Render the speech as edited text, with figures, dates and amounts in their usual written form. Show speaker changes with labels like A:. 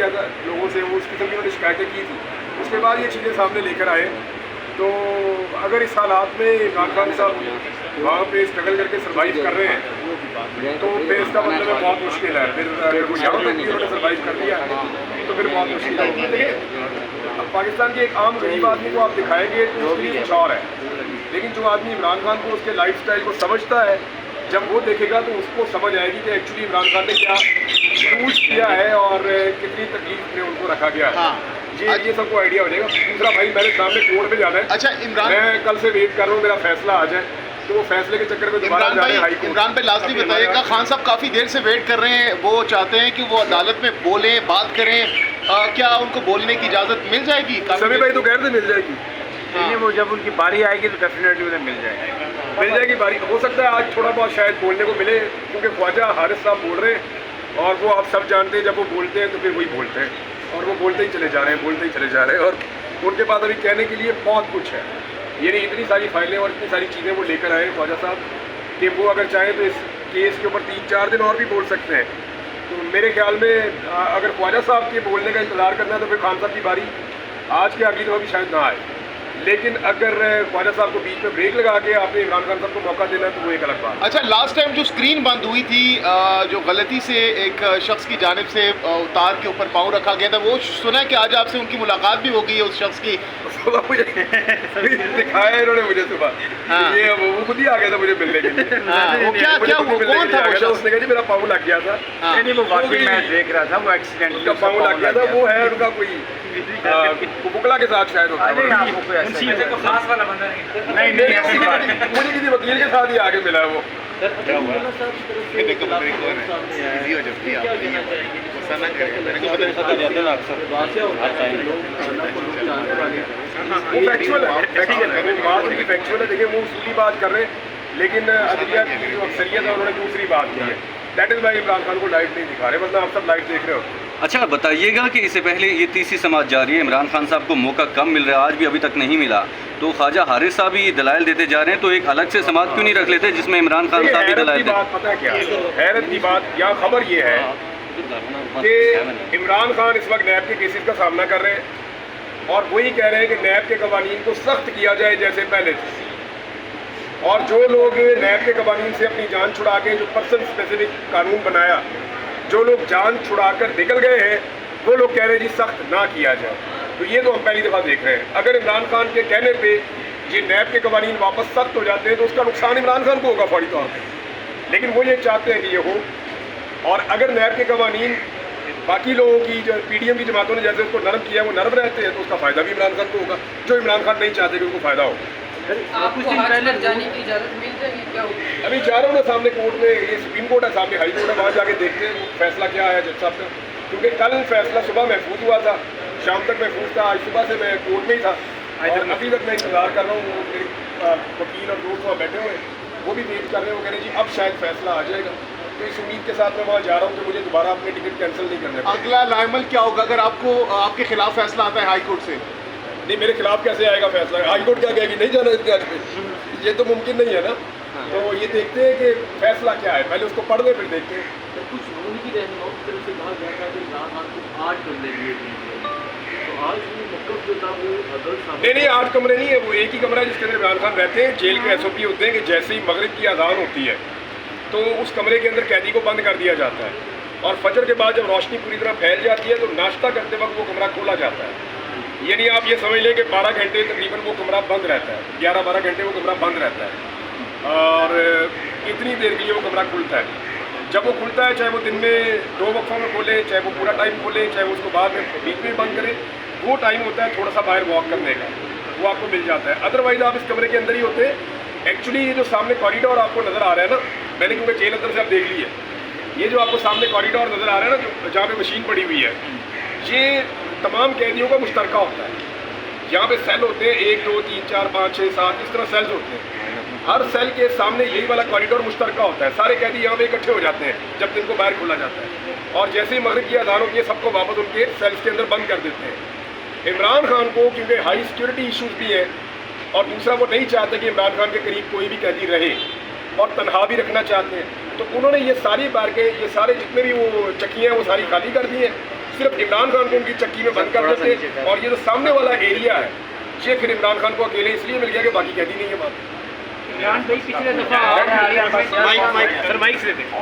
A: किया था लोगों से, वो उस किस्म की उन्होंने शिकायतें की थी। उसके बाद ये चीज़ें सामने लेकर आए। तो अगर इस हालात में इमरान खान साहब वहाँ पे स्ट्रगल करके सर्वाइव कर रहे हैं तो फिर इसका मतलब है बहुत मुश्किल है। फिर अगर वो यहाँ तक भी उन्होंने सर्वाइव कर लिया तो फिर बहुत मुश्किल है। देखिए, अब पाकिस्तान के एक आम गरीब आदमी को आप दिखाएंगे तो उसके लिए कुछ और है, लेकिन जो आदमी इमरान खान को उसके लाइफ स्टाइल को समझता है, जब वो देखेगा तो उसको समझ आएगी कि एक्चुअली इमरान खान ने क्या यूज किया है और कितनी तकलीफ में उनको रखा गया है। ये सबको आइडिया हो जाएगा। दूसरा भाई, मेरे सामने कोर्ट में जाना है।
B: अच्छा इमरान,
A: मैं कल से वेट कर रहा हूँ मेरा फैसला आ जाए, तो वो फैसले के चक्कर में दोबारा जा रहे हैं हाई कोर्ट।
B: इमरान भाई लास्ट में बताइएगा, खान साहब काफ़ी देर से वेट कर रहे हैं, वो चाहते हैं कि वो अदालत में बोलें, बात करें, क्या उनको बोलने की इजाज़त मिल जाएगी?
A: सभी भाई तो कह रहे थे मिल जाएगी।
C: नहीं, वो जब उनकी बारी आएगी तो डेफिनेटली उन्हें मिल जाएगी बारी। हो सकता है आज थोड़ा बहुत शायद बोलने को मिले, क्योंकि ख्वाजा हारिस साहब बोल रहे हैं और वो आप सब जानते हैं, जब वो बोलते हैं तो फिर वही बोलते हैं और वो बोलते ही चले जा रहे हैं, बोलते ही चले जा रहे हैं। और उनके पास अभी कहने के लिए बहुत कुछ है। यानी इतनी सारी फाइलें और इतनी सारी चीज़ें वो लेकर आए ख्वाजा साहब कि वो अगर चाहें तो इस केस के ऊपर 3-4 दिन और भी बोल सकते हैं। तो मेरे ख्याल में अगर ख्वाजा साहब के बोलने का इंतज़ार करना है तो फिर खान साहब की बारी आज के अगली दफ़ा भी शायद ना आए। लेकिन अगर ख्वाजा साहब को बीच में ब्रेक लगा के आपने इमरान खान साहब को मौका देना है तो वो एक अलग बात।
B: अच्छा, लास्ट टाइम जो स्क्रीन बंद हुई थी, जो गलती से एक शख्स की जानिब से उतार के ऊपर पाँव रखा गया था, वो सुना है कि आज आपसे उनकी मुलाकात भी हो गई है उस शख्स की?
A: सुबह मुझे दिखाया इन्होंने मुझे सुबह। हाँ। ये वो खुद ही आ गया था मुझे मिलने के लिए।
B: हाँ, वो क्या कौन था वो शख्स?
A: उसने कहा जी मेरा पाँव लग गया था।
C: नहीं, वो वाकई मैं देख रहा था, वो एक्सीडेंट
A: उसका पाँव लग गया था। वो है उनका कोई बुकला के साथ शायद होता है।
C: खास वाला बंदा नहीं,
A: मुझे किसी वकील के साथ ही आगे मिला है वो। फैक्चुअल है, देखिए वो उसी बात कर रहे हैं, लेकिन अदलिया की जो अक्सरियत है उन्होंने दूसरी बात की है। That is why Imran Khan को लाइव नहीं दिखा रहे, वरना आप सब लाइव देख रहे हो।
D: अच्छा बताइएगा कि इससे पहले ये तीसरी समात जारी है, इमरान खान साहब को मौका कम मिल रहा है, आज भी अभी तक नहीं मिला, तो ख्वाजा हारिस साहब ही दलाइल देते जा रहे हैं, तो एक अलग से समात क्यों नहीं रख लेते जिसमें इमरान खान साहब भी दलाइल देते?
A: पता है क्या हैरत की बात या खबर ये है कि इमरान खान इस वक्त नैब के केसेस का सामना कर रहे हैं और वही कह रहे हैं कि नैब के कवानीन को सख्त किया जाए जैसे पहले थे, और जो लोग नैब के कवानीन से अपनी जान छुड़ा के जो पर्सन स्पेसिफिक कानून बनाया, जो लोग जान छुड़ाकर निकल गए हैं, वो लोग कह रहे हैं जी सख्त ना किया जाए। तो ये तो हम पहली दफ़ा देख रहे हैं। अगर इमरान खान के कहने पे ये नैब के कवानीन वापस सख्त हो जाते हैं तो उसका नुकसान इमरान खान को होगा फौरी तौर पर, लेकिन वो ये चाहते हैं कि ये हो। और अगर नैब के कवानीन बाकी लोगों की जो PDM की जमातों ने जैसे उसको नरम किया, वो नरम रहते हैं, तो उसका फ़ायदा भी इमरान खान को होगा, जो इमरान खान नहीं चाहते कि उनको फ़ायदा हो।
E: आपको आज जाने की इजाज़त मिल जाएगी क्या?
A: अभी जा रहा हूँ ना सामने कोर्ट में, ये सुप्रीम कोर्ट है, सामने हाई कोर्ट है, वहाँ जाके देखते हैं फैसला क्या है जज साहब का। क्योंकि कल फैसला सुबह महफूज हुआ था, शाम तक महफूज था, आज सुबह से मैं कोर्ट में ही था और अभी तक मैं इंतज़ार कर रहा हूँ। मेरे वकील और दोस्त वहाँ बैठे हुए हैं, वो भी वेट कर रहे हैं, वो कह रहे हैं जी अब शायद फैसला आ जाएगा। तो इस उम्मीद के साथ मैं वहाँ जा रहा हूँ कि मुझे दोबारा अपने टिकट कैंसिल नहीं करने पड़ेगा।
B: अगला लाइमल क्या होगा अगर आपको आपके खिलाफ फैसला आता है हाई कोर्ट से?
A: नहीं, मेरे खिलाफ कैसे आएगा फैसला? हाई कोर्ट क्या कहेगी नहीं जाना इस जज पे? ये तो मुमकिन नहीं है ना। तो ये देखते हैं कि फैसला क्या है, पहले उसको पढ़ लें फिर देखते हैं।
F: कुछ उनकी रहनुमाओं की तरफ से कहा गया था कि इमरान खान को 8 कमरे दिए गए, तो आज भी मौक़िफ़ जो था वो अदल
A: नहीं 8 कमरे नहीं है, वो एक ही कमरा है जिसके अंदर इमरान खान रहते हैं। जेल के SOP होते हैं कि जैसे ही मगरिब की अज़ान होती है तो उस कमरे के अंदर कैदी को बंद कर दिया जाता है, और फजर के बाद जब रोशनी पूरी तरह फैल जाती है तो नाश्ता करते वक्त वो कमरा खोला जाता है। यानी आप ये समझ लें कि 12 घंटे तकरीबन वो कमरा बंद रहता है, 11-12 घंटे वो कमरा बंद रहता है, और इतनी देर के लिए वो कमरा खुलता है। जब वो खुलता है, चाहे वो दिन में 2 वक्फों में खोले, चाहे वो पूरा टाइम खोले, चाहे वो उसको बाद में बीच में बंद करें, वो टाइम होता है थोड़ा सा बाहर वॉक करने का, वो आपको मिल जाता है। अदरवाइज़ आप इस कमरे के अंदर ही होते हैं। एक्चुअली ये जो सामने कॉरिडोर आपको नज़र आ रहा है ना, मैंने क्योंकि जेल अंदर से आप देख ली है, ये जो आपको सामने कॉरिडोर नज़र आ रहा है ना, जहाँ पे मशीन पड़ी हुई है, ये तमाम कैदियों का मुश्तरका होता है। यहाँ पे सेल होते हैं 1, 2, 3, 4, 5, 6, 7 इस तरह सेल्स होते हैं। हर सेल के सामने यही वाला कॉरिडोर मुश्तरका होता है। सारे कैदी यहाँ पे इकट्ठे हो जाते हैं जब दिन को बाहर खोला जाता है, और जैसे ही मगरिब की अज़ान होती है सबको वापस उनके सेल्स के अंदर बंद कर देते हैं। इमरान खान को क्योंकि हाई सिक्योरिटी इशूज़ भी हैं, और दूसरा वो नहीं चाहते कि इमरान खान के करीब कोई भी कैदी रहे, और तनहा भी रखना चाहते हैं, तो उन्होंने ये सारी बारकें, ये सारे जितने भी वो चक्कियाँ वो सारी खाली कर दी हैं। सिर्फ इमरान खान को उनकी चक्की में बंद कर देते, और ये जो सामने वाला एरिया है ये फिर इमरान खान को अकेले इसलिए मिल गया कि बाकी कैदी नहीं है बात।
E: इमरान भाई पिछले दफा